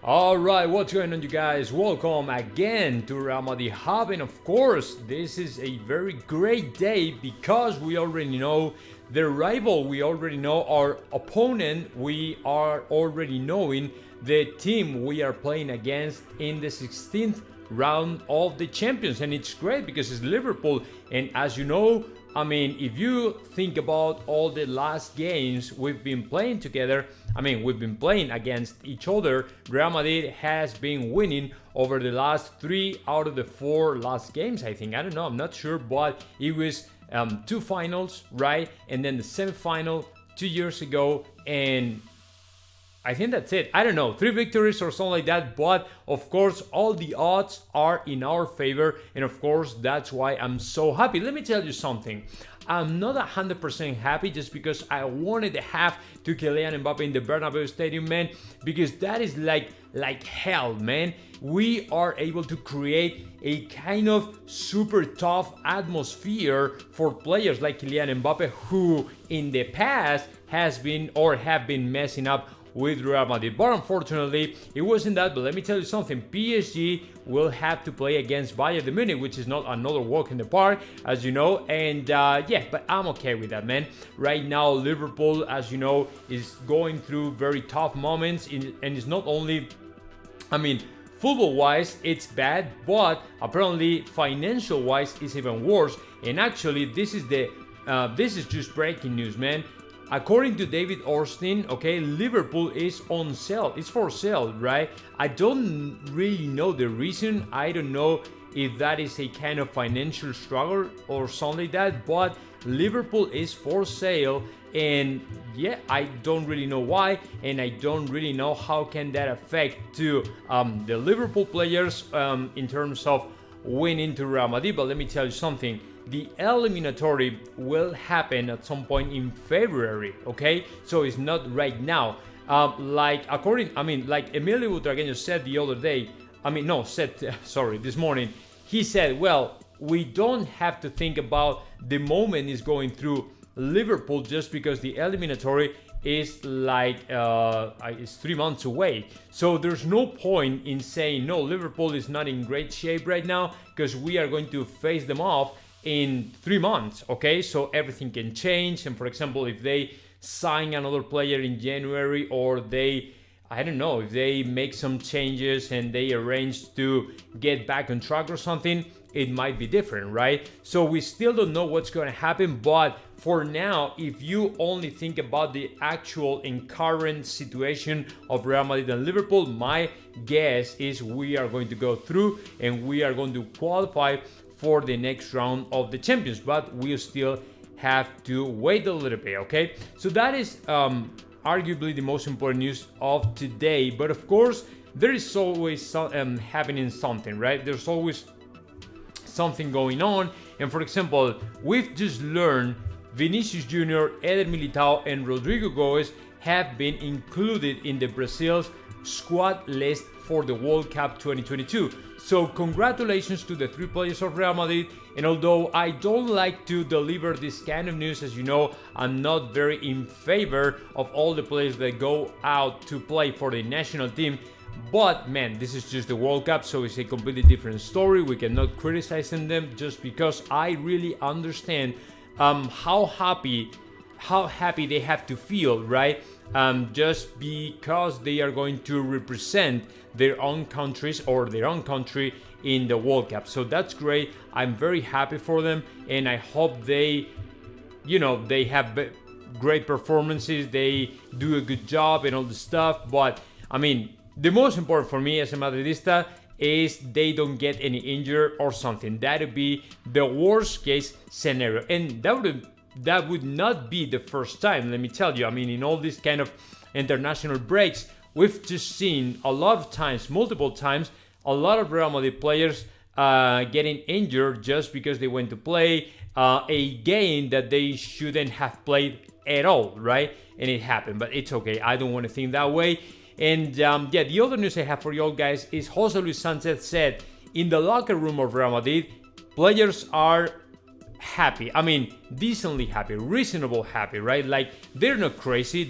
Alright, what's going on, you guys? Welcome again to Real Madrid Hub, and of course, this is a very great day because we already know the rival, we already know our opponent, we are already knowing the team we are playing against in the 16th round of the Champions, and it's great because it's Liverpool, and as you know, I mean, if you think about all the last games we've been playing together, I mean, we've been playing against each other. Real Madrid has been winning over the last 3 out of the 4 last games, I think. I don't know, I'm not sure, but it was 2 finals, right? And then the semi-final 2 years ago, and I think that's it. I don't know, 3 victories or something like that, but of course all the odds are in our favor, and of course that's why I'm so happy. Let me tell you something. I'm not 100% happy just because I wanted to have to Kylian Mbappe in the Bernabeu Stadium, man, because that is like hell, man. We are able to create a kind of super tough atmosphere for players like Kylian Mbappe, who in the past have been messing up with Real Madrid. But unfortunately, it wasn't that. But let me tell you something. PSG will have to play against Bayern de Munich, which is not another walk in the park, as you know. And yeah, but I'm okay with that, man. Right now, Liverpool, as you know, is going through very tough moments. And it's not only, I mean, football-wise, it's bad, but apparently financial-wise, it's even worse. And actually, this is just breaking news, man. According to David Ornstein, okay, Liverpool is on sale. It's for sale, right? I don't really know the reason. I don't know if that is a kind of financial struggle or something like that, but Liverpool is for sale, and yeah, I don't really know why, and I don't really know how can that affect to the Liverpool players in terms of winning to Real Madrid. But let me tell you something. The eliminatory will happen at some point in February, okay? So it's not right now. Like Emilio Butragueño said the other day, this morning, he said, well, we don't have to think about the moment is going through Liverpool just because the eliminatory is it's 3 months away. So there's no point in saying, no, Liverpool is not in great shape right now because we are going to face them off in 3 months, okay? So everything can change, and for example, if they sign another player in January, or if they make some changes and they arrange to get back on track or something, it might be different, right? So we still don't know what's going to happen, but for now, if you only think about the actual and current situation of Real Madrid and Liverpool, my guess is we are going to go through and we are going to qualify for the next round of the Champions, but we still have to wait a little bit, okay? So that is arguably the most important news of today, but of course, there is always happening something, right? There's always something going on, and for example, we've just learned Vinicius Jr., Eder Militao, and RODRYGO Goes have been included in the Brazil's squad list for the World Cup 2022. So congratulations to the 3 players of Real Madrid, and although I don't like to deliver this kind of news, as you know, I'm not very in favor of all the players that go out to play for the national team, but man, this is just the World Cup, so it's a completely different story. We cannot criticize them just because I really understand how happy they have to feel, right? Just because they are going to represent their own countries or their own country in the World Cup. So that's great. I'm very happy for them, and I hope they have great performances, they do a good job and all the stuff. But I mean, the most important for me as a Madridista is they don't get any injury or something. That would be the worst case scenario, and that would not be the first time, let me tell you. I mean, in all these kind of international breaks, we've just seen a lot of times, multiple times, a lot of Real Madrid players getting injured just because they went to play a game that they shouldn't have played at all, right? And it happened, but it's okay. I don't want to think that way. And the other news I have for you all guys is Jose Luis Sanchez said in the locker room of Real Madrid, players are happy. I mean, decently happy, reasonable happy, right? Like, they're not crazy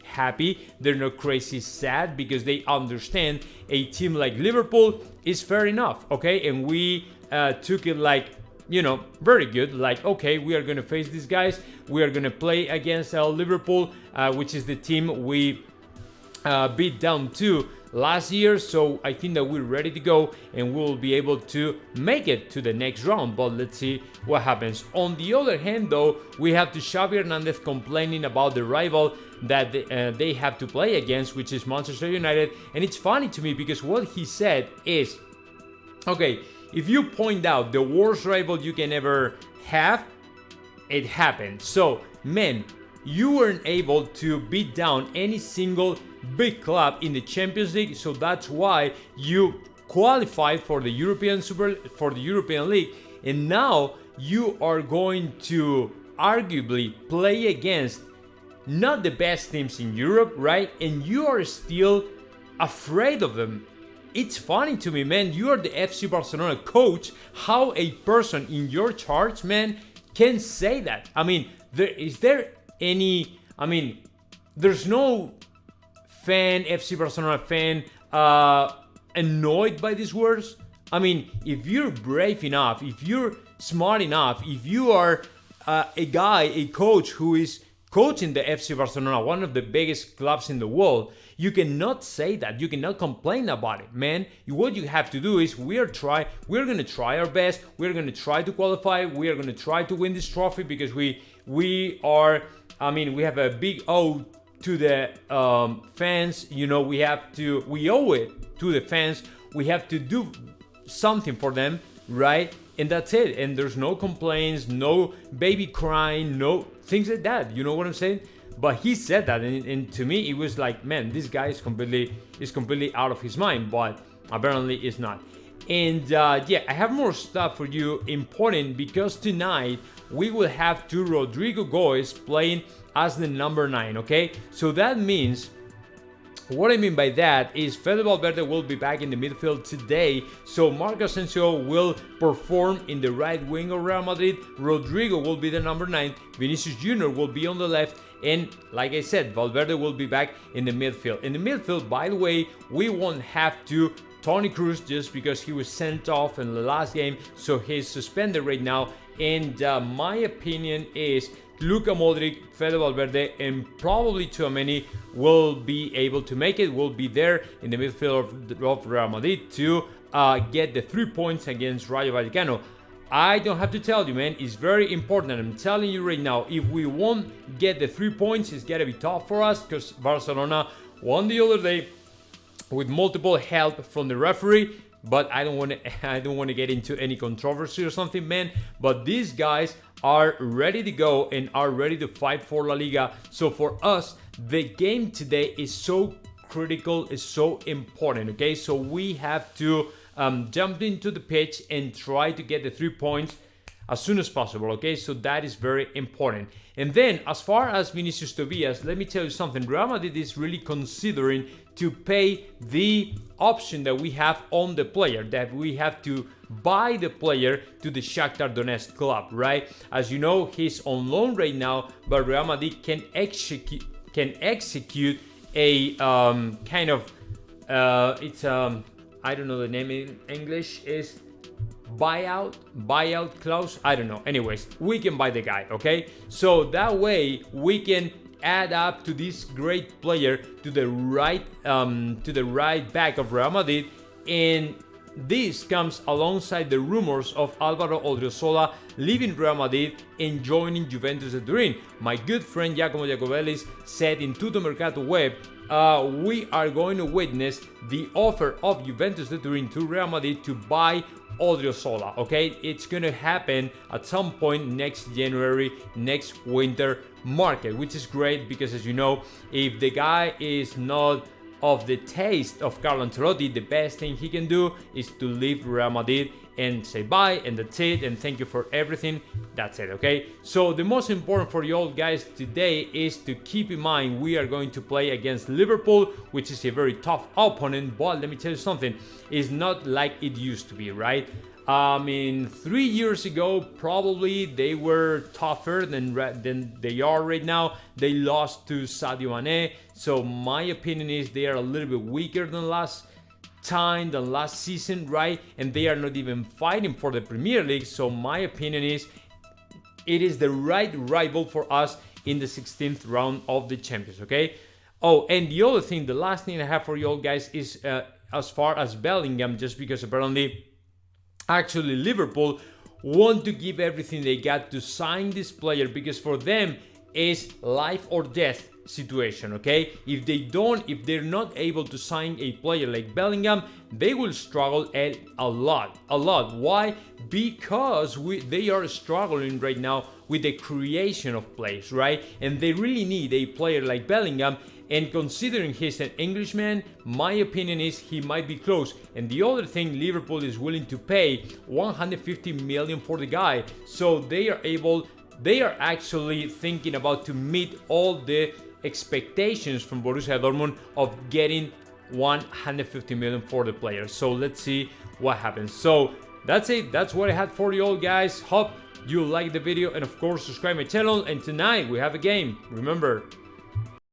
happy, they're not crazy sad, because they understand a team like Liverpool is fair enough, okay? And we took it like, you know, very good. Like, okay, we are gonna face these guys, we are gonna play against Liverpool, which is the team we beat down to last year. So I think that we're ready to go and we'll be able to make it to the next round, but let's see what happens. On the other hand though, we have to Xavi Hernandez complaining about the rival that they have to play against, which is Manchester United. And it's funny to me because what he said is, okay, if you point out the worst rival you can ever have, it happened. So man, you weren't able to beat down any single big club in the Champions League, so that's why you qualified for the European League, and now you are going to arguably play against not the best teams in Europe, right? And you are still afraid of them. It's funny to me, man. You are the FC Barcelona coach. How a person in your charge, man, can say that? I mean, there's no FC Barcelona fan annoyed by these words. I mean, if you're brave enough, if you're smart enough, if you are a coach who is coaching the FC Barcelona, one of the biggest clubs in the world, you cannot say that. You cannot complain about it, man. What you have to do is we're going to try our best. We're going to try to qualify. We are going to try to win this trophy because we have a big O to the fans. You know, we owe it to the fans. We have to do something for them, right? And that's it. And there's no complaints, no baby crying, no things like that. You know what I'm saying? But he said that, and to me, it was like, man, this guy is completely out of his mind. But apparently, it's not. And yeah, I have more stuff for you, important, because tonight we will have two Rodrygo guys playing as the number 9. Okay, so that means. What I mean by that is Fede Valverde will be back in the midfield today, so Marcos Asensio will perform in the right wing of Real Madrid, Rodrygo will be the number 9, Vinicius Jr. will be on the left, and like I said, Valverde will be back in the midfield. In the midfield, by the way, we won't have to Toni Kroos just because he was sent off in the last game, so he's suspended right now, and my opinion is Luka Modric, Fede Valverde, and probably Tchouaméni will be able to make it, will be there in the midfield of Real Madrid to get the 3 points against Rayo Vallecano. I don't have to tell you, man, it's very important. I'm telling you right now, if we won't get the 3 points, it's gonna be tough for us because Barcelona won the other day with multiple help from the referee. But I don't want to get into any controversy or something, man. But these guys are ready to go and are ready to fight for La Liga. So for us, the game today is so critical, is so important, okay? So we have to jump into the pitch and try to get the 3 points as soon as possible, okay? So that is very important. And then, as far as Vinicius Tobias, let me tell you something. Real Madrid is really considering to pay the option that we have on the player, that we have to buy the player to the Shakhtar Donetsk club, right? As you know, he's on loan right now, but Real Madrid can execute a I don't know the name in English, is buyout clause. I don't know. Anyways, we can buy the guy, okay? So that way we can add up to this great player to the right back of Real Madrid, and this comes alongside the rumors of Álvaro Odriozola leaving Real Madrid and joining Juventus de Turin. My good friend Giacomo Jacobellis said in Tutto Mercato Web, we are going to witness the offer of Juventus de Turin to Real Madrid to buy Odriozola, okay? It's going to happen at some point next January, next winter market, which is great because, as you know, if the guy is not of the taste of Carlo Ancelotti, the best thing he can do is to leave Real Madrid and say bye, and that's it, and thank you for everything. That's it, okay? So the most important for you all guys today is to keep in mind we are going to play against Liverpool, which is a very tough opponent, but let me tell you something, it's not like it used to be, right? I mean, 3 years ago, probably they were tougher than they are right now. They lost to Sadio Mane, so my opinion is they are a little bit weaker than last season, right? And they are not even fighting for the Premier League, so my opinion is it is the right rival for us in the 16th round of the Champions, okay? Oh, and the other thing, the last thing I have for you all guys is as far as Bellingham, just because apparently actually Liverpool want to give everything they got to sign this player, because for them is life or death situation, okay? If they're not able to sign a player like Bellingham, they will struggle a lot. Why? Because they are struggling right now with the creation of plays, right? And they really need a player like Bellingham, and considering he's an Englishman, my opinion is he might be close. And the other thing, Liverpool is willing to pay 150 million for the guy, so they are actually thinking about to meet all the expectations from Borussia Dortmund of getting 150 million for the player. So let's see what happens. So that's it. That's what I had for you all guys. Hope you liked the video, and of course subscribe my channel. And tonight we have a game. Remember,